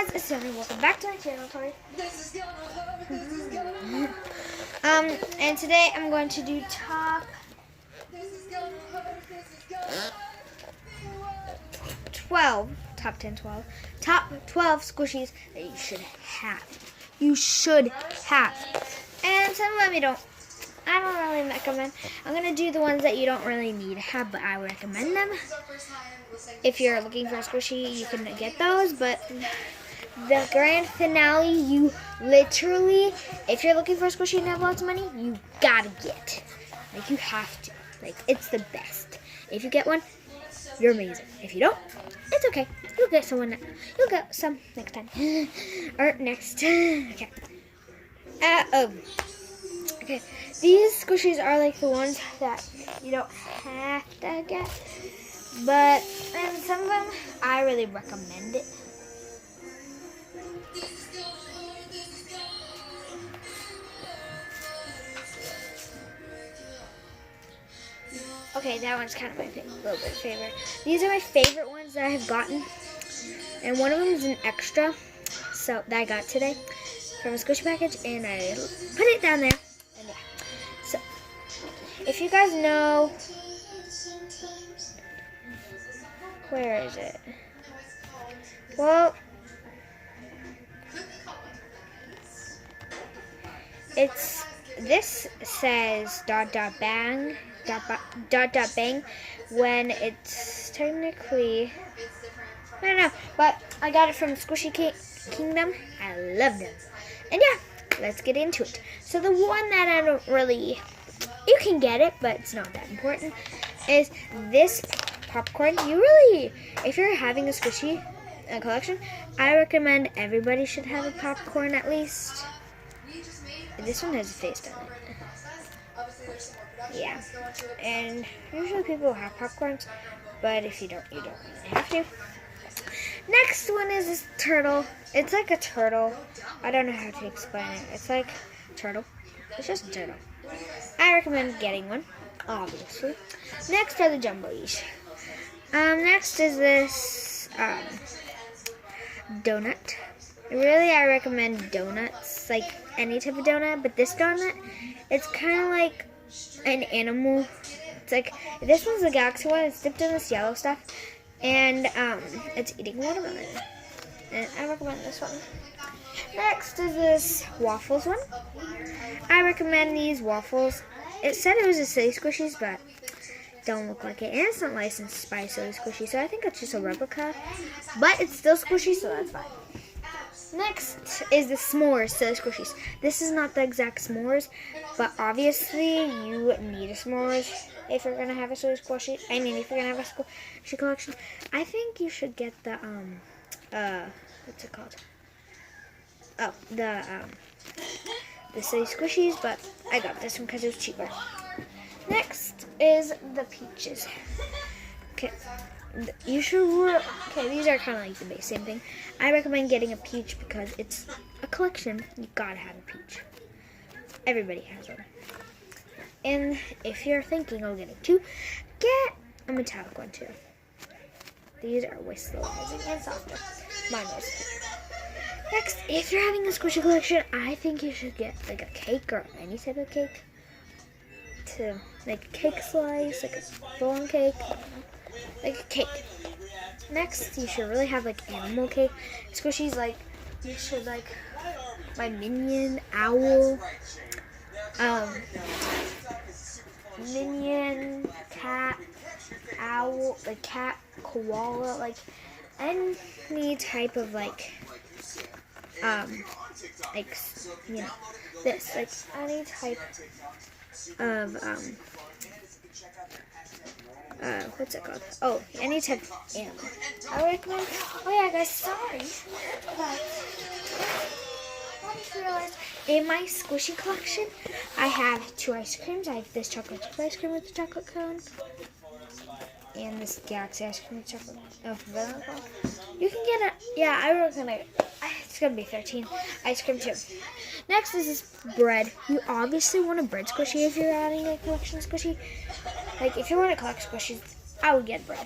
guys, it's Tony. Welcome back to my channel, Tori. And today I'm going to do top 12 squishies that you should have. You should have. And some of them I don't really recommend. I'm going to do the ones that you don't really need to have, but I recommend them. If you're looking for a squishy, you can get those, but the grand finale, you literally, if you're looking for a squishy and have lots of money, you gotta get. Like, you have to. Like, it's the best. If you get one, you're amazing. If you don't, it's okay. You'll get some next time. Or next. Okay. Okay. These squishies are like the ones that you don't have to get. But, and some of them, I really recommend it. Okay, that one's kind of my little bit favorite. These are my favorite ones that I have gotten. And one of them is an extra, so that I got today from a squishy package, and I put it down there. And yeah. So, if you guys know, where is it? Well, this says ... bang when it's technically, I don't know, but I got it from Squishy Kingdom. I love them. And yeah, let's get into it. So the one that I don't really, you can get it, but it's not that important, is this popcorn. You really, if you're having a squishy collection, I recommend everybody should have a popcorn at least. This one has a face on it. Yeah, and usually people have popcorns, but if you don't, you don't really have to. Next one is this turtle. It's like a turtle. I don't know how to explain it. It's like a turtle. It's just a turtle. I recommend getting one, obviously. Next are the jumboies. Next is this donut. Really, I recommend donuts, like any type of donut, but this donut, it's kind of like an animal. It's like, this one's the galaxy one. It's dipped in this yellow stuff, and it's eating watermelon. And I recommend this one. Next is this waffles one. I recommend these waffles. It said it was a Silly Squishies, but don't look like it. And it's not licensed by Silly Squishy, so I think it's just a replica. But it's still squishy, so that's fine. Next is the s'mores Silly Squishies. This is not the exact s'mores, but obviously you need a s'mores if you're gonna have a Silly Squishy. I mean, if you're gonna have a squishy collection, I think you should get the what's it called? Oh, the Silly Squishies, but I got this one because it was cheaper. Next is the peaches. Okay. These are kind of like the same thing. I recommend getting a peach because it's a collection. You gotta have a peach. Everybody has one. And if you're thinking of getting two, get a metallic one too. These are way slower and softer. Mine was. Next, if you're having a squishy collection, I think you should get like a cake or any type of cake. To like a cake slice, like a full-on cake. Like a cake. Next, you should really have like animal cake squishies. Like, you should like my minion, owl, minion, cat, owl, like cat, koala, like any type of like you know, this, like any type of what's it called? Oh, any type of animal. I recommend. Oh yeah, guys, sorry. But I just realized in my squishy collection, I have 2 ice creams. I have this chocolate chip ice cream with the chocolate cone, and this galaxy ice cream with chocolate vanilla cone. You can get it. Yeah, I recommend. It's gonna be 13 ice cream too. Next is this bread. You obviously want a bread squishy if you're adding a collection squishy. Like, if you want to collect squishies, I would get bread.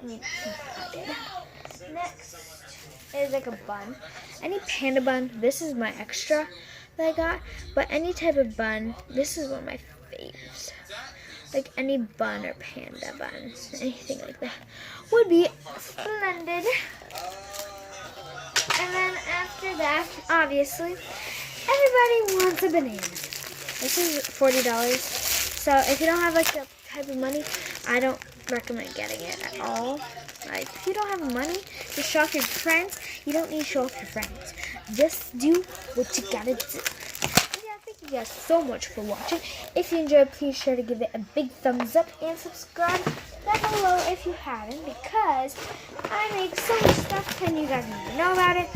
I mean, I did. Next is like a bun. Any panda bun, this is my extra that I got. But any type of bun, this is one of my faves. Like any bun or panda bun, anything like that would be splendid. And then after that, obviously, everybody wants a banana. This is $40. So if you don't have like the type of money, I don't recommend getting it at all. Like if you don't have money to show off your friends, you don't need to show off your friends. Just do what you gotta do. Yeah, thank you guys so much for watching. If you enjoyed, please sure to give it a big thumbs up and subscribe down below if you haven't, because I make so much stuff and you guys need to know about it.